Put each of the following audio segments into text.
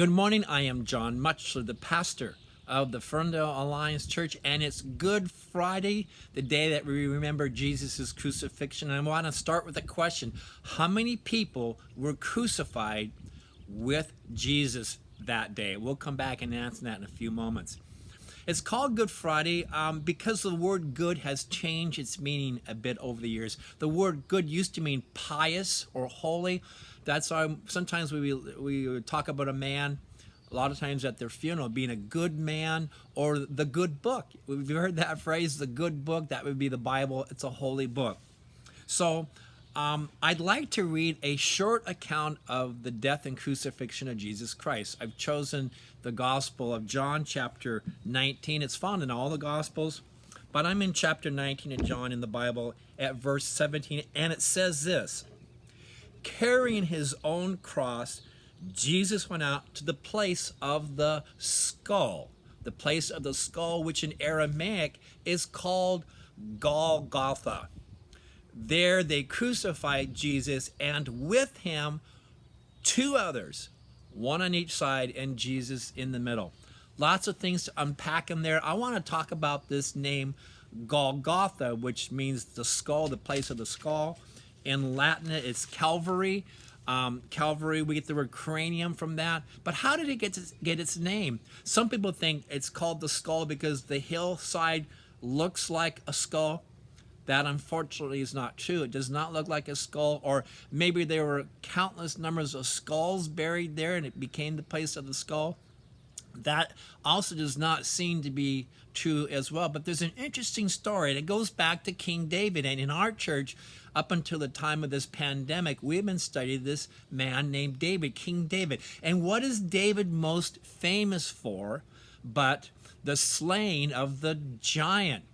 Good morning. I am John Mutchler, the pastor of the Ferndale Alliance Church, and it's Good Friday, the day that we remember Jesus' crucifixion. And I want to start with a question. How many people were crucified with Jesus that day? We'll come back and answer that in a few moments. It's called Good Friday because the word good has changed its meaning a bit over the years. The word good used to mean pious or holy. That's why sometimes we talk about a man, a lot of times at their funeral, being a good man or the good book. We've heard that phrase, the good book. That would be the Bible. It's a holy book. So I'd like to read a short account of the death and crucifixion of Jesus Christ. I've chosen the Gospel of John, chapter 19. It's found in all the Gospels, but I'm in chapter 19 of John in the Bible at verse 17, and it says this: carrying his own cross, Jesus went out to the place of the skull. The place of the skull, which in Aramaic is called Golgotha. There they crucified Jesus, and with him two others, one on each side and Jesus in the middle. Lots of things to unpack in there. I want to talk about this name Golgotha, which means the skull, the place of the skull. In Latin, it's Calvary. Calvary, we get the word cranium from that. But how did it get its name? Some people think it's called the skull because the hillside looks like a skull. That unfortunately is not true. It does not look like a skull, or maybe there were countless numbers of skulls buried there and it became the place of the skull. That also does not seem to be true as well. But there's an interesting story, and it goes back to King David. And in our church, up until the time of this pandemic, we've been studying this man named David, King David. And what is David most famous for but the slaying of the giant?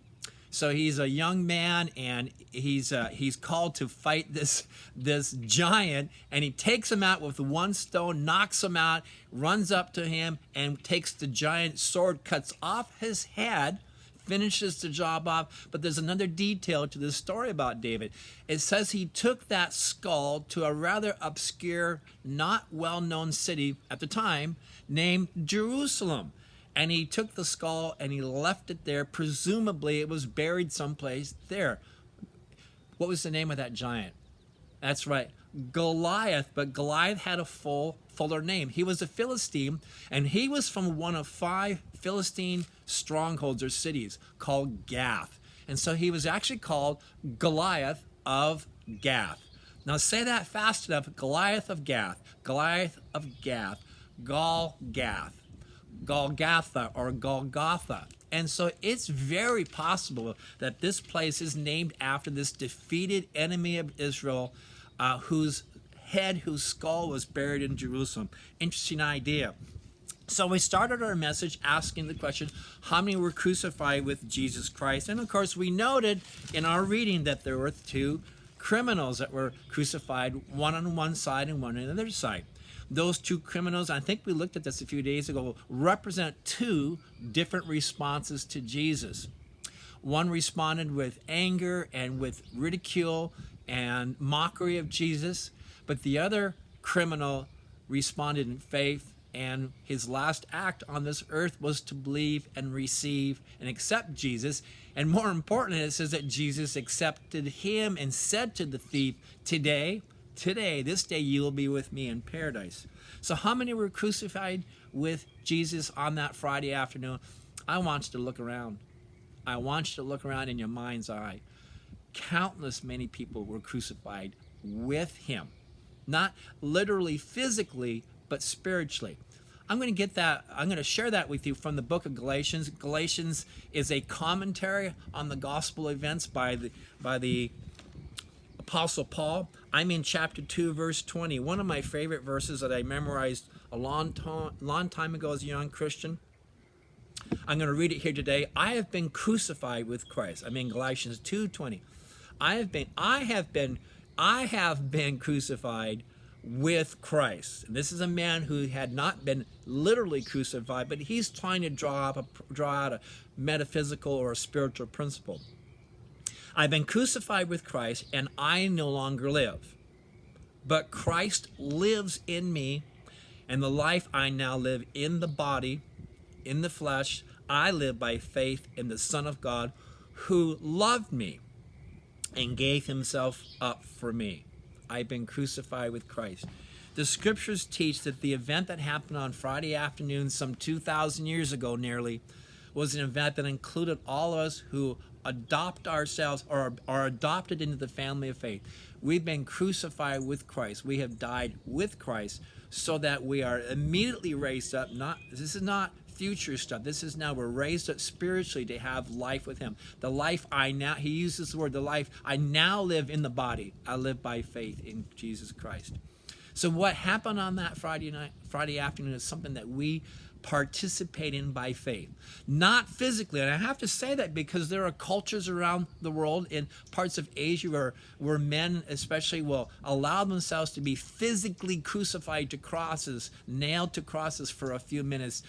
So he's a young man, and he's called to fight this giant, and he takes him out with one stone, knocks him out, runs up to him, and takes the giant sword, cuts off his head, finishes the job off. But there's another detail to this story about David. It says he took that skull to a rather obscure, not well-known city at the time named Jerusalem. And he took the skull and he left it there. Presumably it was buried someplace there. What was the name of that giant? That's right, Goliath. But Goliath had a fuller name. He was a Philistine, and he was from one of 5 Philistine strongholds or cities called Gath. And so he was actually called Goliath of Gath. Now say that fast enough. Goliath of Gath. Goliath of Gath. Gath. Golgotha or Golgotha. And so it's very possible that this place is named after this defeated enemy of Israel, whose skull was buried in Jerusalem. Interesting idea. So we started our message asking the question, how many were crucified with Jesus Christ? And of course we noted in our reading that there were 2 criminals that were crucified, one on one side and one on the other side. Those 2 criminals, I think we looked at this a few days ago, represent 2 different responses to Jesus. One responded with anger and with ridicule and mockery of Jesus, but the other criminal responded in faith, and his last act on this earth was to believe and receive and accept Jesus. And more importantly, it says that Jesus accepted him and said to the thief, Today, this day you will be with me in paradise. So how many were crucified with Jesus on that Friday afternoon? I want you to look around. I want you to look around in your mind's eye. Countless many people were crucified with him. Not literally physically, but spiritually. I'm going to share that with you from the book of Galatians. Galatians is a commentary on the gospel events by the Apostle Paul. I'm in chapter 2, verse 20. One of my favorite verses that I memorized a long time ago as a young Christian. I'm going to read it here today. I have been crucified with Christ. I'm in Galatians 2:20. I have been crucified with Christ. And this is a man who had not been literally crucified, but he's trying to draw out a metaphysical or a spiritual principle. I've been crucified with Christ, and I no longer live, but Christ lives in me, And the life I now live in the body, in the flesh, I live by faith in the Son of God who loved me and gave himself up for me. I've been crucified with Christ. The scriptures teach that the event that happened on Friday afternoon some 2,000 years ago nearly was an event that included all of us who adopt ourselves or are adopted into the family of faith. We've been crucified with Christ. We have died with Christ so that we are immediately raised up. This is not future stuff. This is now we're raised up spiritually to have life with him. The life he uses the word, the life I now live in the body. I live by faith in Jesus Christ. So what happened on that Friday afternoon is something that we participate in by faith, not physically. And I have to say that because there are cultures around the world in parts of Asia where men especially will allow themselves to be physically crucified to crosses, nailed to crosses for a few minutes,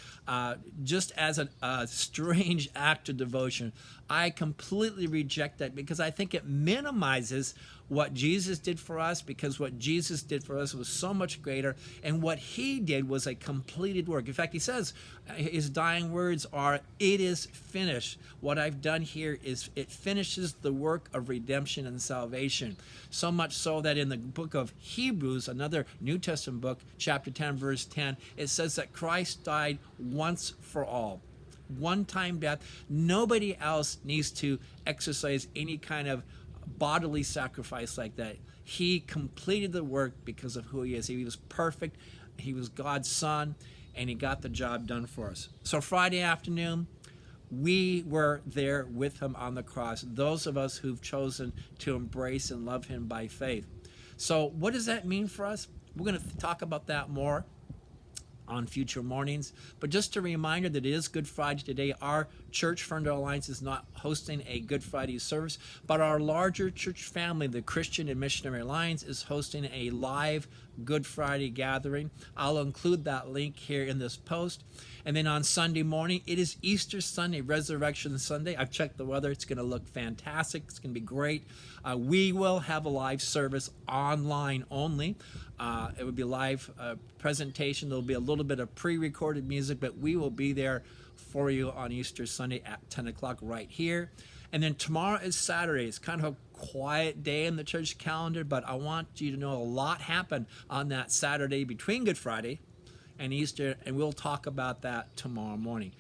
just as a strange act of devotion. I completely reject that because I think it minimizes what Jesus did for us, because what Jesus did for us was so much greater, and what he did was a completed work. In fact, he says his dying words are, "It is finished." What I've done here is it finishes the work of redemption and salvation. So much so that in the book of Hebrews, another New Testament book, chapter 10, verse 10, it says that Christ died once for all. One-time death. Nobody else needs to exercise any kind of bodily sacrifice like that. He completed the work because of who he is. He was perfect. He was God's son, and he got the job done for us. So Friday afternoon, we were there with him on the cross, those of us who've chosen to embrace and love him by faith. So what does that mean for us? We're going to talk about that more on future mornings. But just a reminder that it is Good Friday today. Our church, Ferndale Alliance, is not hosting a Good Friday service, but our larger church family, the Christian and Missionary Alliance, is hosting a live Good Friday gathering. I'll include that link here in this post. And then on Sunday morning, it is Easter Sunday, Resurrection Sunday. I've checked the weather. It's going to look fantastic. It's going to be great. We will have a live service online only. It would be a live presentation. There'll be a little bit of pre-recorded music, but we will be there for you on Easter Sunday at 10 o'clock right here. And then tomorrow is Saturday. It's kind of a quiet day in the church calendar, but I want you to know a lot happened on that Saturday between Good Friday and Easter, and we'll talk about that tomorrow morning.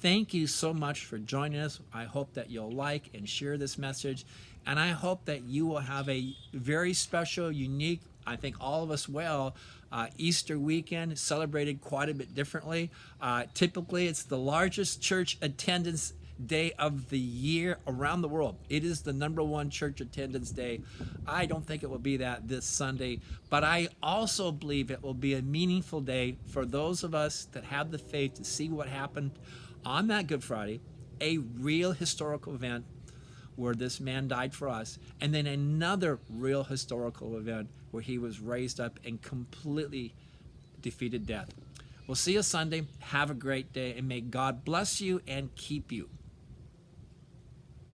Thank you so much for joining us. I hope that you'll like and share this message, and I hope that you will have a very special, unique, I think all of us will, Easter weekend, celebrated quite a bit differently. Typically, it's the largest church attendance day of the year around the world. It is the #1 church attendance day. I don't think it will be that this Sunday, but I also believe it will be a meaningful day for those of us that have the faith to see what happened on that Good Friday, a real historical event where this man died for us, and then another real historical event where he was raised up and completely defeated death. We'll see you Sunday. Have a great day, and may God bless you and keep you.